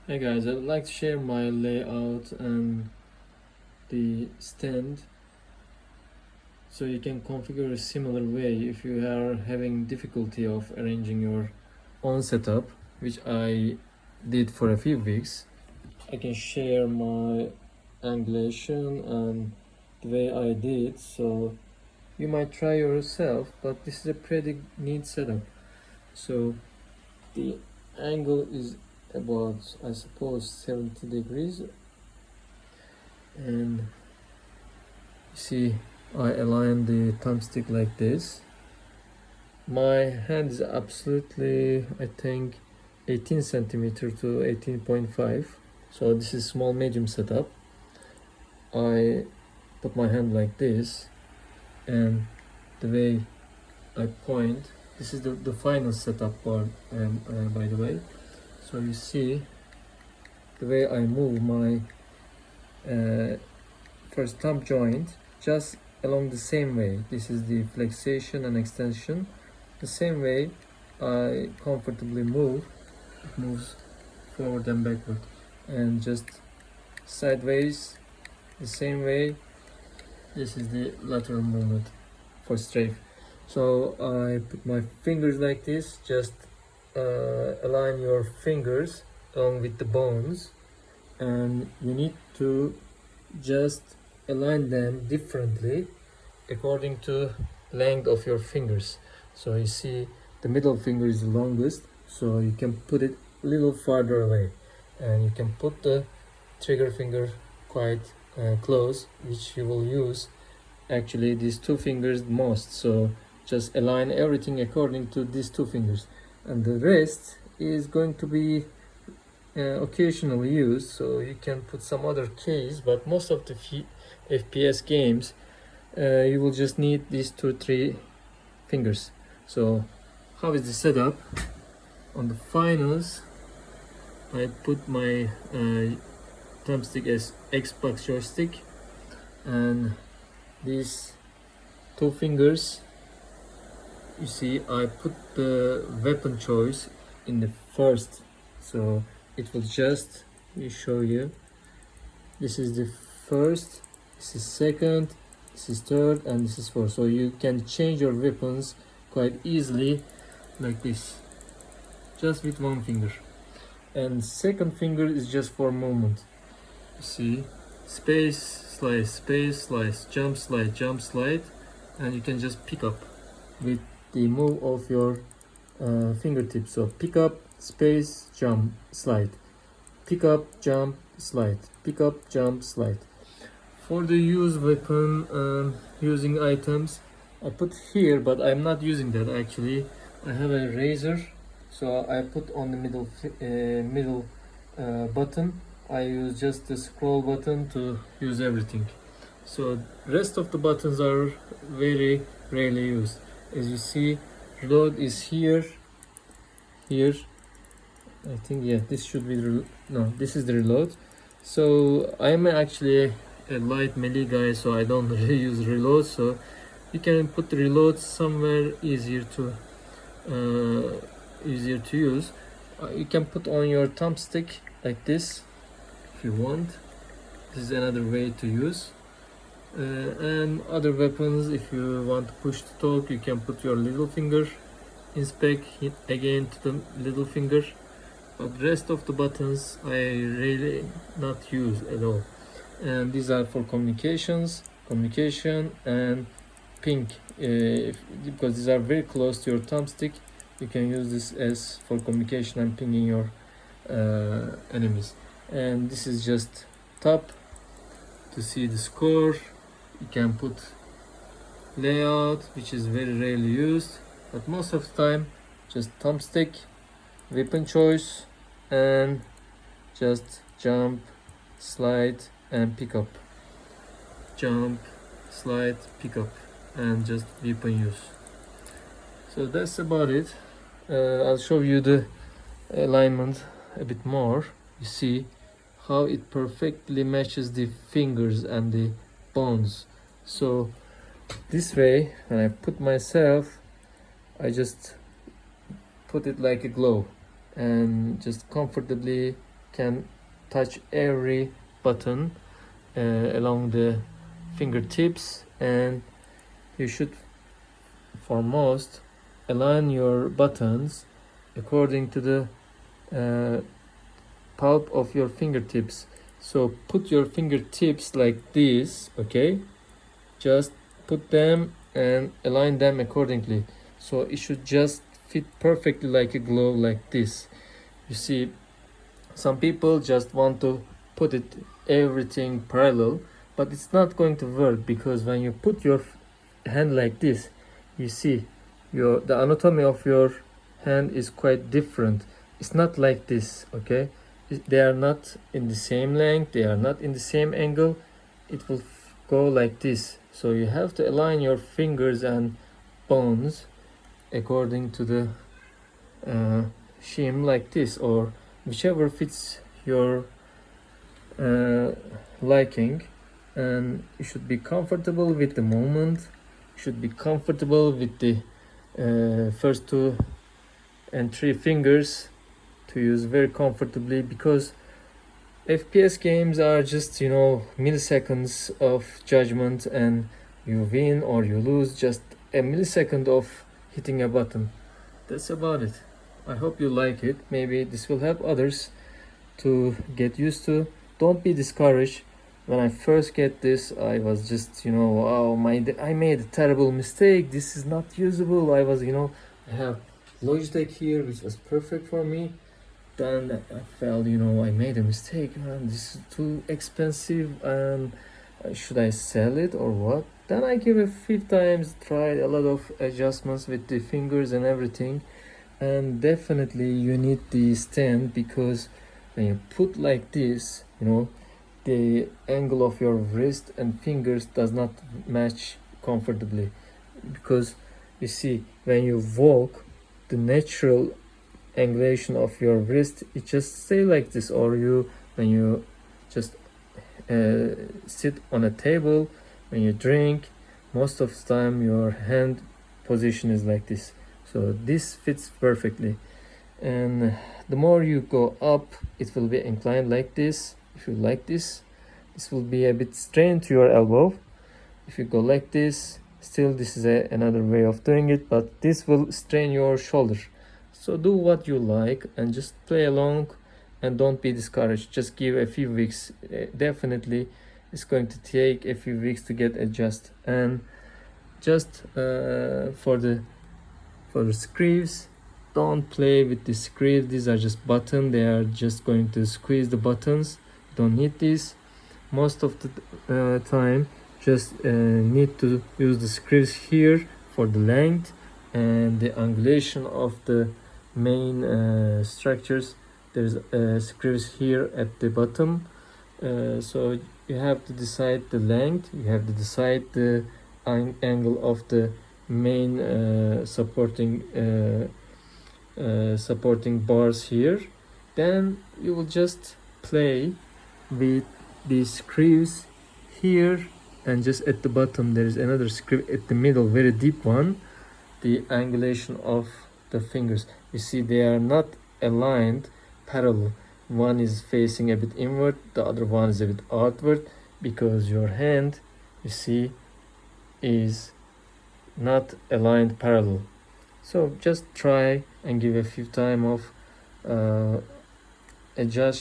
Hey guys, I would like to share my layout and the stand so you can configure a similar way if you are having difficulty of arranging your own setup, which I did for a few weeks. I can share my angulation and the way I did, so you might try yourself, but this is a pretty neat setup. So the angle is about, I suppose, 70 degrees, and you see I align the thumbstick like this. My hand is absolutely, I think, 18 centimeter to 18.5, so this is small medium setup. I put my hand like this, and the way I point, this is the final setup part, by the way. So you see the way I move my first thumb joint just along the same way. This is the flexation and extension. The same way I comfortably move, it moves forward and backward, and just sideways the same way. This is the lateral movement for strafe. So I put my fingers like this, just align your fingers along with the bones, and you need to just align them differently according to length of your fingers. So you see the middle finger is the longest, so you can put it a little farther away, and you can put the trigger finger quite close, which you will use actually these two fingers most. So just align everything according to these two fingers, and the rest is going to be occasionally used, so you can put some other keys, but most of the FPS games you will just need these 2-3 fingers. So how is the setup? On the finals I put my thumbstick as Xbox joystick, and these two fingers, you see I put the weapon choice in the first, so it will just, let me show you, this is the first, this is second, this is third, and this is fourth. So you can change your weapons quite easily like this, just with one finger. And second finger is just for movement. You see, space, slice, jump, slide, and you can just pick up with the move of your fingertips. So pick up, space, jump, slide, pick up, jump, slide, pick up, jump, slide. For the use weapon using items, I put here, but I'm not using that actually. I have a razor, so I put on the middle button. I use just the scroll button to use everything. So rest of the buttons are very rarely used. As you see, reload is here. I think, yeah, this should be no, this is the reload. So I'm actually a light melee guy, so I don't really use reload. So you can put the reload somewhere easier to use. You can put on your thumbstick like this if you want. This is another way to use. And other weapons, if you want to push the torque, you can put your little finger, inspect, hit again to the little finger. But the rest of the buttons I really not use at all. And these are for communication and ping. Because these are very close to your thumbstick, you can use this as for communication and pinging your enemies. And this is just top to see the score. You can put layout, which is very rarely used, but most of the time just thumbstick, weapon choice, and just jump, slide, and pick up. Jump, slide, pick up, and just weapon use. So that's about it. I'll show you the alignment a bit more. You see how it perfectly matches the fingers and the bones. So this way, when I put myself, I just put it like a glove and just comfortably can touch every button along the fingertips, and you should foremost align your buttons according to the pulp of your fingertips. So put your fingertips like this, okay? Just put them and align them accordingly. So it should just fit perfectly like a glove, like this. You see, some people just want to put it everything parallel, but it's not going to work, because when you put your hand like this, you see the anatomy of your hand is quite different. It's not like this, okay? They are not in the same length, they are not in the same angle. It will go like this. So you have to align your fingers and bones according to the shim, like this, or whichever fits your liking. And you should be comfortable with the movement. You should be comfortable with the first 2 and 3 fingers to use very comfortably, because FPS games are just, milliseconds of judgment, and you win or you lose just a millisecond of hitting a button. That's about it. I hope you like it. Maybe this will help others to get used to. Don't be discouraged. When I first get this, I was just, wow, I made a terrible mistake. This is not usable. I have Logitech here, which was perfect for me. Then I felt, I made a mistake. Man, this is too expensive, and should I sell it or what? Then I give it 5 times, tried a lot of adjustments with the fingers and everything. And definitely you need the stand, because when you put like this, the angle of your wrist and fingers does not match comfortably, because you see, when you walk, the natural angulation of your wrist, it just stay like this. Or when you just sit on a table, when you drink, most of the time your hand position is like this. So this fits perfectly. And the more you go up, it will be inclined like this. If you like this will be a bit strained to your elbow. If you go like this, still this is another way of doing it, but this will strain your shoulder. So do what you like and just play along, and don't be discouraged. Just give a few weeks. Definitely it's going to take a few weeks to get adjusted. And just for the screws, don't play with the screws. These are just buttons. They are just going to squeeze the buttons. Don't need this. Most of the time, just need to use the screws here for the length and the angulation of the main structures. There's screws here at the bottom. So you have to decide the length. You have to decide the angle of the main supporting bars here. Then you will just play with the screws here, and just at the bottom there is another screw at the middle, very deep one. The angulation of the fingers, you see, they are not aligned parallel. One is facing a bit inward, the other one is a bit outward, because your hand, you see, is not aligned parallel. So just try and give a few time of adjust